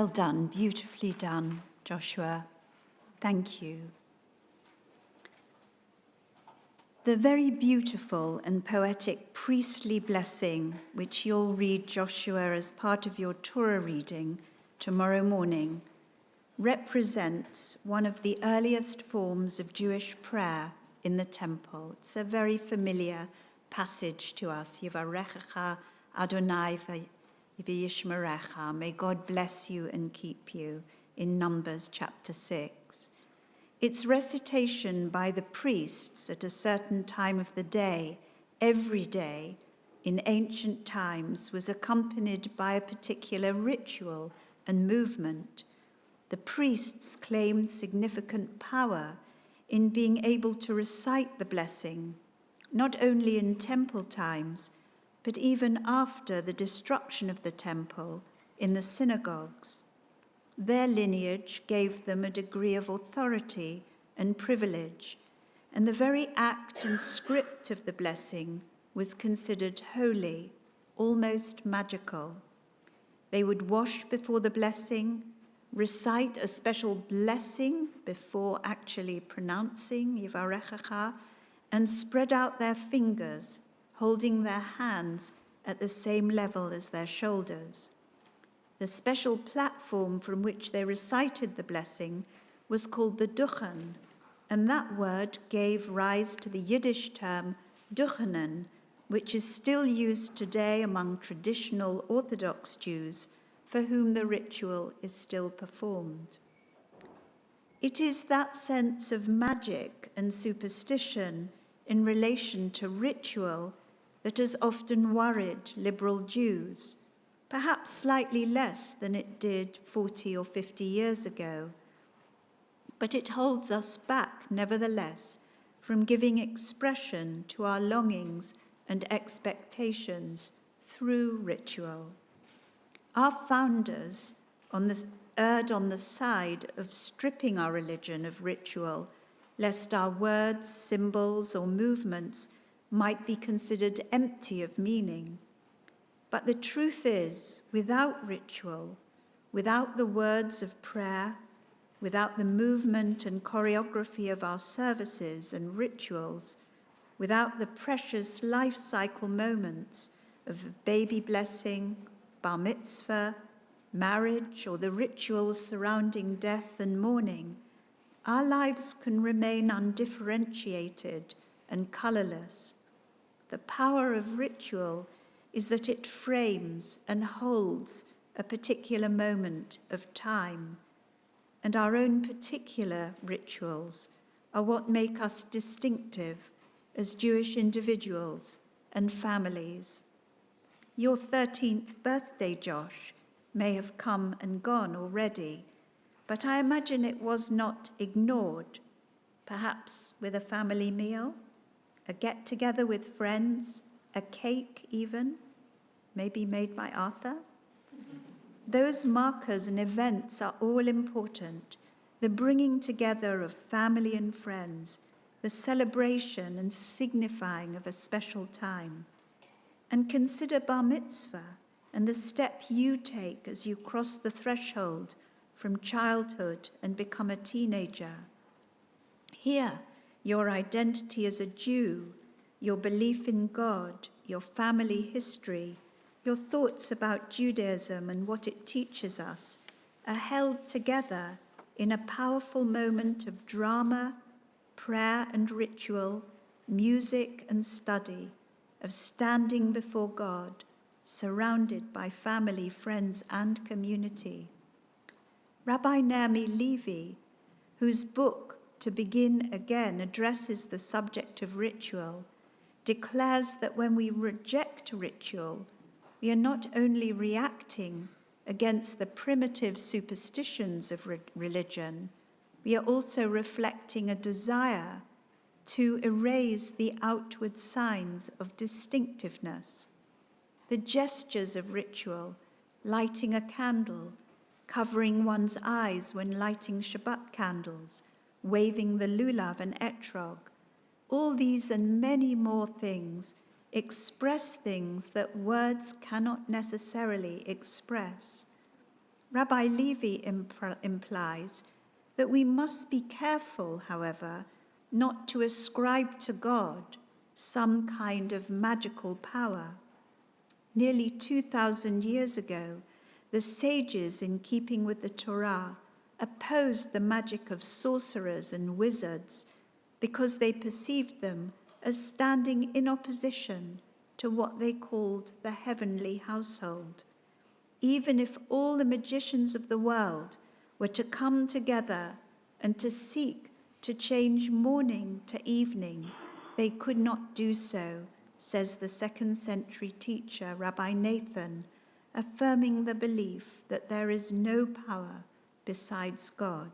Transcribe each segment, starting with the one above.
Well done, beautifully done, Joshua. Thank you. The very beautiful and poetic priestly blessing, which you'll read, Joshua, as part of your Torah reading tomorrow morning, represents one of the earliest forms of Jewish prayer in the temple. It's a very familiar passage to us. Yivarechecha Adonai v'yishmerecha. May God bless you and keep you, in Numbers chapter 6. Its recitation by the priests at a certain time of the day, every day, in ancient times, was accompanied by a particular ritual and movement. The priests claimed significant power in being able to recite the blessing, not only in temple times, but even after the destruction of the temple in the synagogues. Their lineage gave them a degree of authority and privilege, and the very act and script of the blessing was considered holy, almost magical. They would wash before the blessing, recite a special blessing before actually pronouncing Yivarechecha, and spread out their fingers, holding their hands at the same level as their shoulders. The special platform from which they recited the blessing was called the duchen, and that word gave rise to the Yiddish term duchenen, which is still used today among traditional Orthodox Jews for whom the ritual is still performed. It is that sense of magic and superstition in relation to ritual that has often worried liberal Jews, perhaps slightly less than it did 40 or 50 years ago. But it holds us back, nevertheless, from giving expression to our longings and expectations through ritual. Our founders erred on the side of stripping our religion of ritual, lest our words, symbols, or movements might be considered empty of meaning. But the truth is, without ritual, without the words of prayer, without the movement and choreography of our services and rituals, without the precious life cycle moments of baby blessing, bar mitzvah, marriage, or the rituals surrounding death and mourning, our lives can remain undifferentiated and colorless. The power of ritual is that it frames and holds a particular moment of time, and our own particular rituals are what make us distinctive as Jewish individuals and families. Your 13th birthday, Josh, may have come and gone already, but I imagine it was not ignored, perhaps with a family meal, a get-together with friends, a cake even, maybe made by Arthur. Those markers and events are all important, the bringing together of family and friends, the celebration and signifying of a special time. And consider bar mitzvah and the step you take as you cross the threshold from childhood and become a teenager. Here, your identity as a Jew, your belief in God, your family history, your thoughts about Judaism and what it teaches us are held together in a powerful moment of drama, prayer and ritual, music and study, of standing before God, surrounded by family, friends, and community. Rabbi Naomi Levy, whose book, To Begin Again, addresses the subject of ritual, declares that when we reject ritual, we are not only reacting against the primitive superstitions of religion, we are also reflecting a desire to erase the outward signs of distinctiveness. The gestures of ritual, lighting a candle, covering one's eyes when lighting Shabbat candles, waving the lulav and etrog, all these and many more things express things that words cannot necessarily express. Rabbi Levi implies that we must be careful, however, not to ascribe to God some kind of magical power. Nearly 2,000 years ago, the sages, in keeping with the Torah, opposed the magic of sorcerers and wizards because they perceived them as standing in opposition to what they called the heavenly household. Even if all the magicians of the world were to come together and to seek to change morning to evening, they could not do so, says the 2nd century teacher, Rabbi Nathan, affirming the belief that there is no power besides God.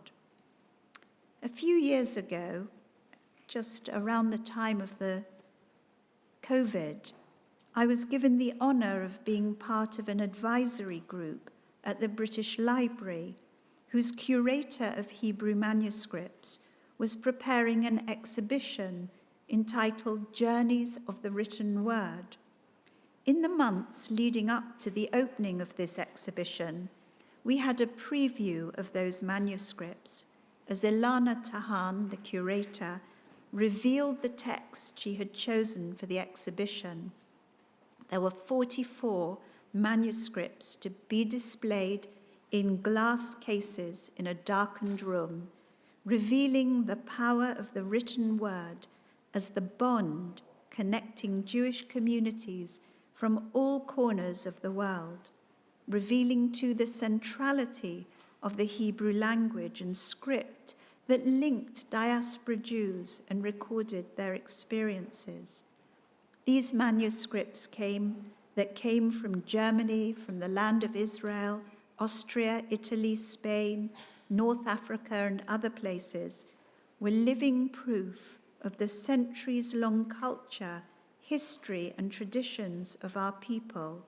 A few years ago, just around the time of the COVID, I was given the honor of being part of an advisory group at the British Library, whose curator of Hebrew manuscripts was preparing an exhibition entitled Journeys of the Written Word. In the months leading up to the opening of this exhibition, we had a preview of those manuscripts as Ilana Tahan, the curator, revealed the text she had chosen for the exhibition. There were 44 manuscripts to be displayed in glass cases in a darkened room, revealing the power of the written word as the bond connecting Jewish communities from all corners of the world, revealing too the centrality of the Hebrew language and script that linked diaspora Jews and recorded their experiences. These manuscripts came from Germany, from the land of Israel, Austria, Italy, Spain, North Africa, and other places, were living proof of the centuries-long culture, history, and traditions of our people,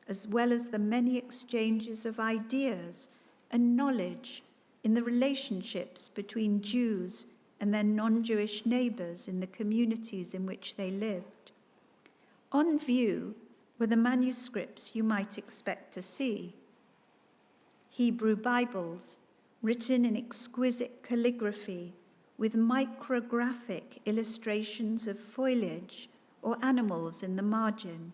as well as the many exchanges of ideas and knowledge in the relationships between Jews and their non-Jewish neighbors in the communities in which they lived. On view were the manuscripts you might expect to see. Hebrew Bibles, written in exquisite calligraphy with micrographic illustrations of foliage or animals in the margin,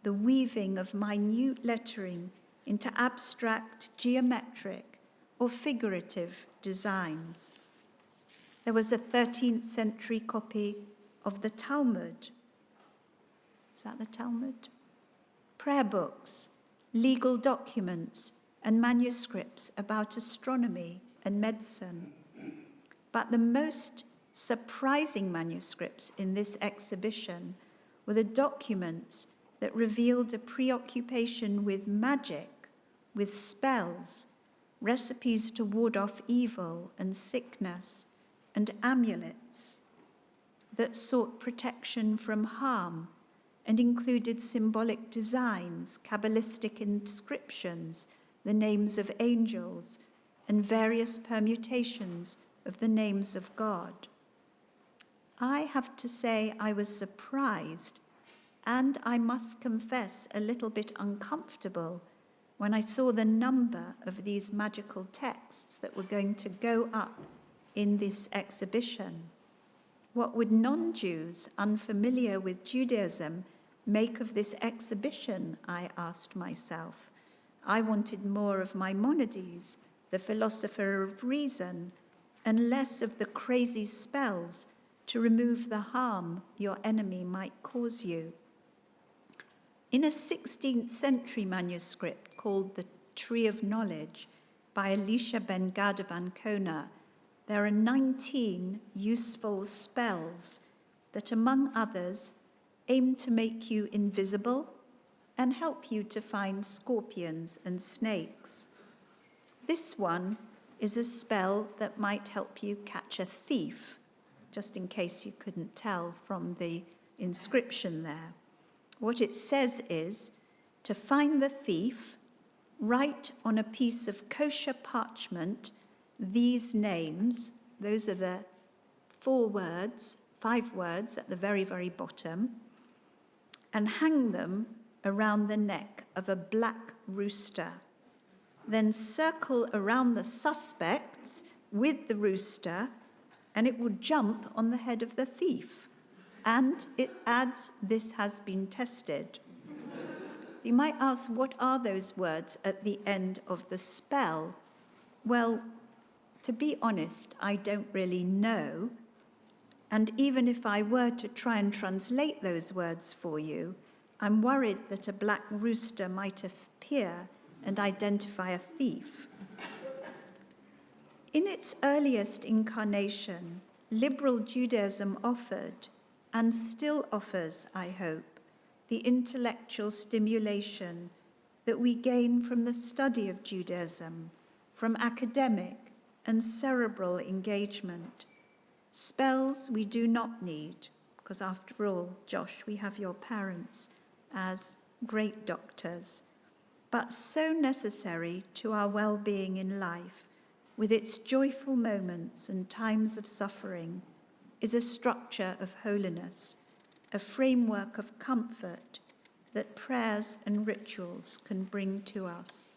the weaving of minute lettering into abstract, geometric, or figurative designs. There was a 13th century copy of the Talmud. Is that the Talmud? Prayer books, legal documents, and manuscripts about astronomy and medicine. But the most surprising manuscripts in this exhibition were the documents that revealed a preoccupation with magic, with spells, recipes to ward off evil and sickness, and amulets that sought protection from harm and included symbolic designs, Kabbalistic inscriptions, the names of angels, and various permutations of the names of God. I have to say I was surprised, and I must confess a little bit uncomfortable when I saw the number of these magical texts that were going to go up in this exhibition. What would non-Jews unfamiliar with Judaism make of this exhibition, I asked myself. I wanted more of Maimonides, the philosopher of reason, and less of the crazy spells to remove the harm your enemy might cause you. In a 16th century manuscript called The Tree of Knowledge by Elisha ben Gad of Ancona, there are 19 useful spells that, among others, aim to make you invisible and help you to find scorpions and snakes. This one is a spell that might help you catch a thief, just in case you couldn't tell from the inscription there. What it says is, to find the thief, write on a piece of kosher parchment these names. Those are the 5 words at the very, very bottom, and hang them around the neck of a black rooster. then circle around the suspects with the rooster, and it will jump on the head of the thief. And it adds, "This has been tested." You might ask, what are those words at the end of the spell? Well, to be honest, I don't really know. And even if I were to try and translate those words for you, I'm worried that a black rooster might appear and identify a thief. In its earliest incarnation, liberal Judaism offered, and still offers, I hope, the intellectual stimulation that we gain from the study of Judaism, from academic and cerebral engagement. Spells we do not need, because after all, Josh, we have your parents as great doctors, but so necessary to our well-being in life, with its joyful moments and times of suffering, is a structure of holiness, a framework of comfort that prayers and rituals can bring to us.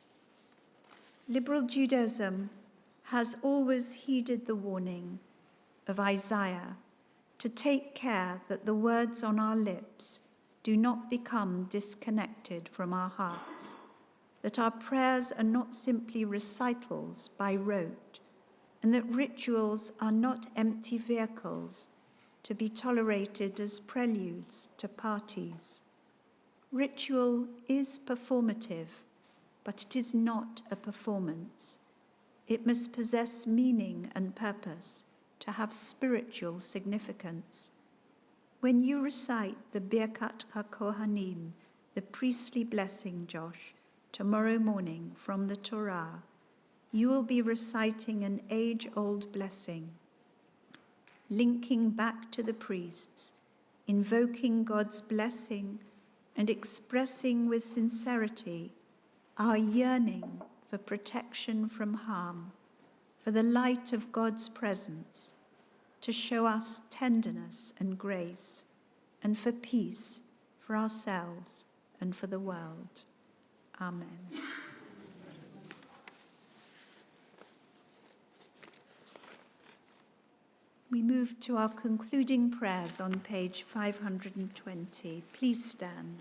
Liberal Judaism has always heeded the warning of Isaiah to take care that the words on our lips do not become disconnected from our hearts, that our prayers are not simply recitals by rote, and that rituals are not empty vehicles to be tolerated as preludes to parties. Ritual is performative, but it is not a performance. It must possess meaning and purpose to have spiritual significance. When you recite the Birkat HaKohanim, the priestly blessing, Josh, tomorrow morning from the Torah, you will be reciting an age-old blessing, linking back to the priests, invoking God's blessing and expressing with sincerity our yearning for protection from harm, for the light of God's presence, to show us tenderness and grace, and for peace for ourselves and for the world. Amen. We move to our concluding prayers on page 520. Please stand.